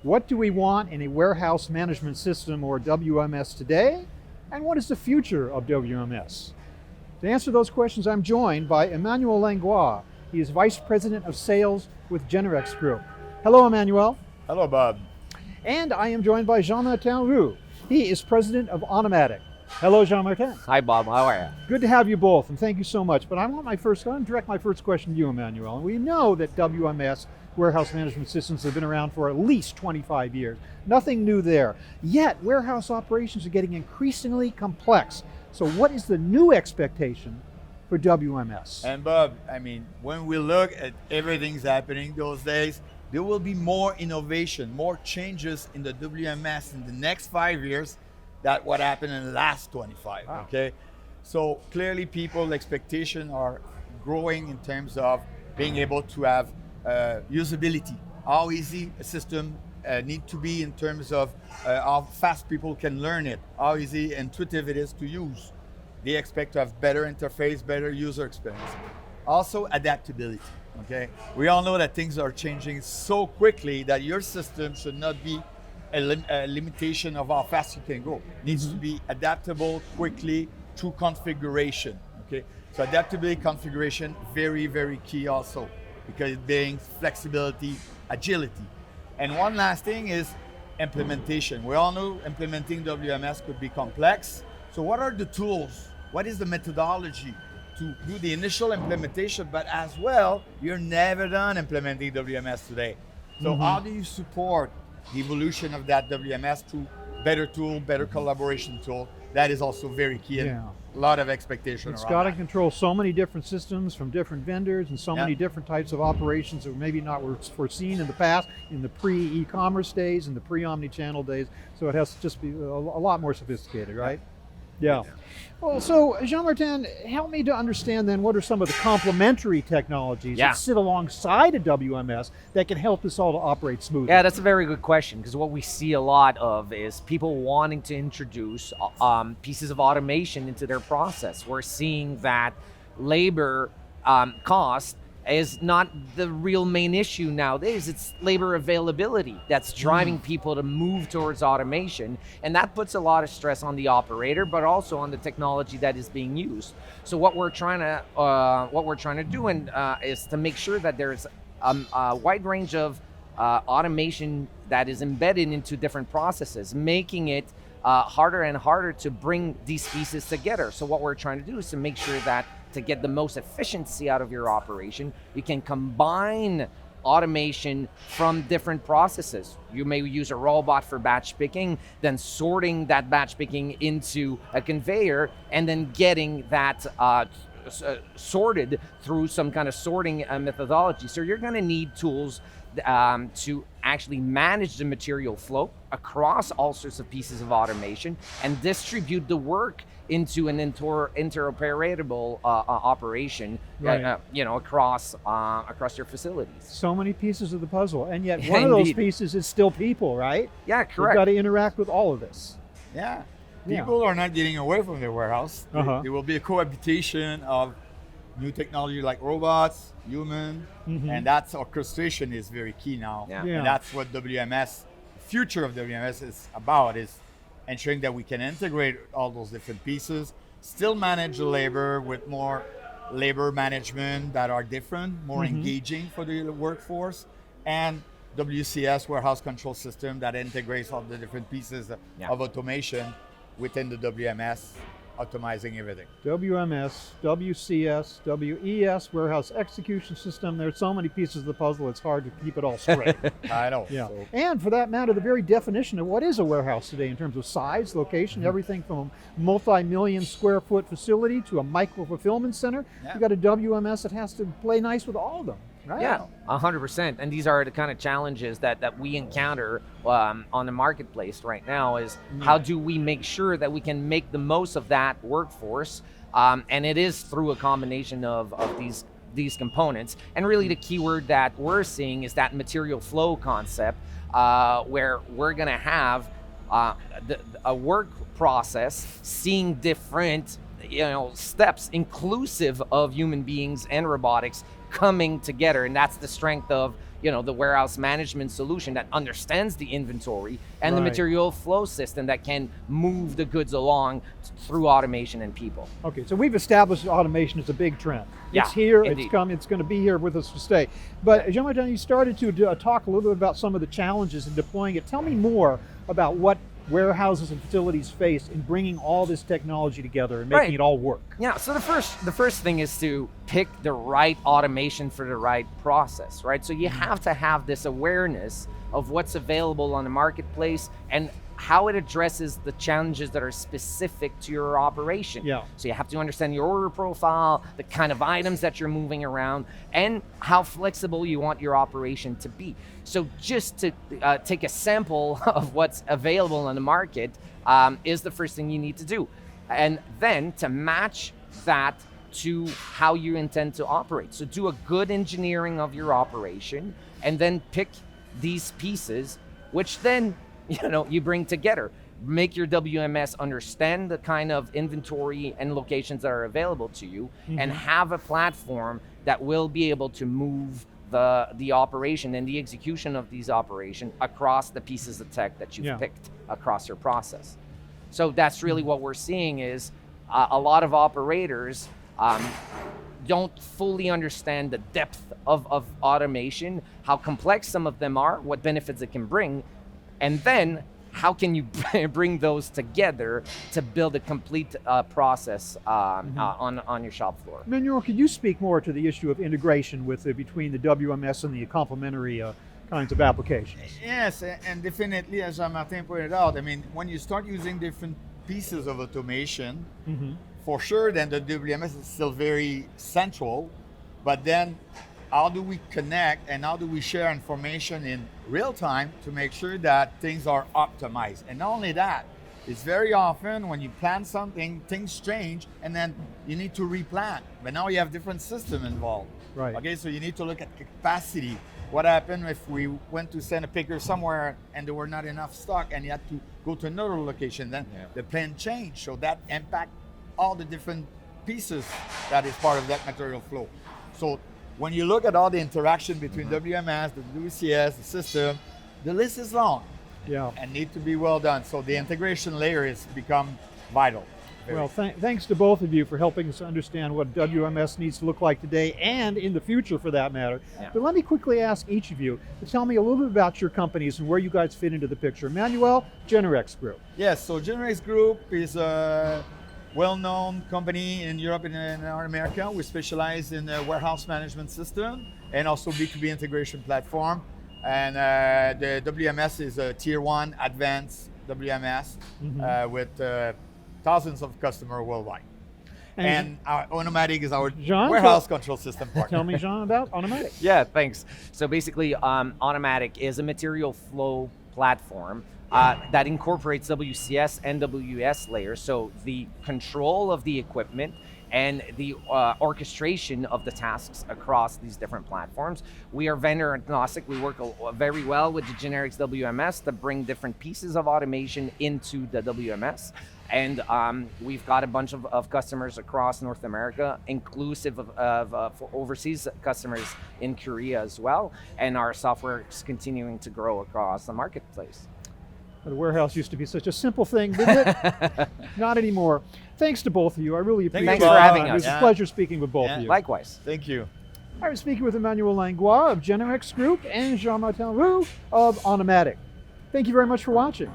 What do we want in a warehouse management system, or WMS, today? And what is the future of WMS? To answer those questions, I'm joined by Emmanuel Langlois. He is Vice President of Sales with Generix Group. Hello, Emmanuel. Hello, Bob. And I am joined by Jean-Martin Roux. He is President of Onomatic. Hello, Jean-Martin. Hi, Bob. How are you? Good to have you both, and thank you so much. But I'm going to direct my first question to you, Emmanuel. And we know that WMS, warehouse management systems, have been around for at least 25 years. Nothing new there. Yet, warehouse operations are getting increasingly complex. So what is the new expectation for WMS? And Bob, when we look at everything's happening those days, there will be more innovation, more changes in the WMS in the next 5 years than what happened in the last 25, wow. Okay? So clearly people's expectations are growing in terms of being able to have usability. How easy a system need to be in terms of how fast people can learn it, how easy, intuitive it is to use. They expect to have better interface, better user experience. Also adaptability, okay? We all know that things are changing so quickly that your system should not be a limitation of how fast you can go. It needs to be adaptable quickly through configuration, okay? So adaptability, configuration, very, very key also, because it brings flexibility, agility. And one last thing is implementation. We all know implementing WMS could be complex. So what are the tools? What is the methodology to do the initial implementation, but as well, you're never done implementing WMS today. So how do you support the evolution of that WMS through better tool, better collaboration tool? That is also very key, and a lot of expectation It's around got to that. control so many different systems from different vendors and so many different types of operations that maybe not were foreseen in the past, in the pre-e-commerce days, in the pre-omni-channel days. So it has to just be a lot more sophisticated, right? Yeah. Well, so Jean-Martin, help me to understand then, what are some of the complementary technologies that sit alongside a WMS that can help this all to operate smoothly? Yeah, that's a very good question, because what we see a lot of is people wanting to introduce pieces of automation into their process. We're seeing that labor cost is not the real main issue nowadays. It's labor availability that's driving people to move towards automation, and that puts a lot of stress on the operator, but also on the technology that is being used. So what we're trying to do is to make sure that there's a wide range of automation that is embedded into different processes, making it harder and harder to bring these pieces together. So what we're trying to do is to make sure that to get the most efficiency out of your operation, you can combine automation from different processes. You may use a robot for batch picking, then sorting that batch picking into a conveyor, and then getting that sorted through some kind of sorting methodology. So you're going to need tools to actually manage the material flow across all sorts of pieces of automation and distribute the work into an interoperable operation, across your facilities. So many pieces of the puzzle, and yet one of those pieces is still people, right? Yeah, correct. You've got to interact with all of this. Yeah, people are not getting away from their warehouse. There will be a cohabitation of new technology like robots, human, and that's orchestration is very key now. And that's what WMS, future of WMS is about, is ensuring that we can integrate all those different pieces, still manage the labor with more labor management that are different, more engaging for the workforce, and WCS, warehouse control system, that integrates all the different pieces of automation within the WMS, optimizing everything. WMS, WCS, WES, warehouse execution system. There's so many pieces of the puzzle, it's hard to keep it all straight. I know. Yeah. So. And for that matter, the very definition of what is a warehouse today in terms of size, location, everything from a multi-million square foot facility to a micro fulfillment center. You've got a WMS that has to play nice with all of them. Right? Yeah, 100%. And these are the kind of challenges that we encounter on the marketplace right now, is how do we make sure that we can make the most of that workforce? And it is through a combination of these components. And really the keyword that we're seeing is that material flow concept, where we're gonna have a work process seeing different steps inclusive of human beings and robotics coming together, and that's the strength of the warehouse management solution that understands the inventory and the Right. material flow system that can move the goods along through automation and people. Okay, so we've established automation as a big trend. Yeah, It's here, indeed. it's come, it's going to be here with us to stay. But Jean-Martin, you started to talk a little bit about some of the challenges in deploying it. Tell me more about what warehouses and facilities face in bringing all this technology together and making Right. it all work. Yeah, so the first thing is to pick the right automation for the right process, right? So you have to have this awareness of what's available on the marketplace and how it addresses the challenges that are specific to your operation. Yeah. So you have to understand your order profile, the kind of items that you're moving around, and how flexible you want your operation to be. So just to take a sample of what's available on the market is the first thing you need to do. And then to match that to how you intend to operate. So do a good engineering of your operation and then pick these pieces, which then you bring together. Make your WMS understand the kind of inventory and locations that are available to you, and have a platform that will be able to move the operation and the execution of these operations across the pieces of tech that you've picked across your process. So that's really what we're seeing is a lot of operators don't fully understand the depth of automation, how complex some of them are, what benefits it can bring, and then how can you bring those together to build a complete process on your shop floor. Emmanuel, could you speak more to the issue of integration with between the WMS and the complementary kinds of applications? Yes, and definitely, as Jean-Martin pointed out, I mean, when you start using different pieces of automation, for sure, then the WMS is still very central, but then how do we connect and how do we share information in real time to make sure that things are optimized? And not only that, it's very often when you plan something, things change, and then you need to replan. But now you have different systems involved. Right. Okay, so you need to look at capacity. What happened if we went to send a picker somewhere and there were not enough stock and you had to go to another location? Then the plan changed. So that impact all the different pieces that is part of that material flow. So when you look at all the interaction between WMS, the WCS, the system, the list is long and need to be well done. So the integration layer has become vital. Well, thanks to both of you for helping us understand what WMS needs to look like today and in the future for that matter. Yeah. But let me quickly ask each of you to tell me a little bit about your companies and where you guys fit into the picture. Emmanuel, Generix Group. Yes, so Generix Group is a well-known company in Europe and in North America. We specialize in the warehouse management system and also B2B integration platform. And the WMS is a tier 1 advanced WMS with thousands of customers worldwide. And our Onomatic is our Jean, warehouse control system partner. Tell me, Jean, about Onomatic. Yeah, thanks. So basically, Onomatic is a material flow platform that incorporates WCS and WS layers. So the control of the equipment and the orchestration of the tasks across these different platforms. We are vendor agnostic. We work very well with the Generix WMS to bring different pieces of automation into the WMS. And we've got a bunch of customers across North America, inclusive of overseas customers in Korea as well. And our software is continuing to grow across the marketplace. The warehouse used to be such a simple thing, didn't it? Not anymore. Thanks to both of you. I really appreciate it. Thanks for having It was us. a pleasure speaking with both of you. Likewise. Thank you. I was speaking with Emmanuel Langlois of Generix Group and Jean-Martin Roux of Onomatic. Thank you very much for watching.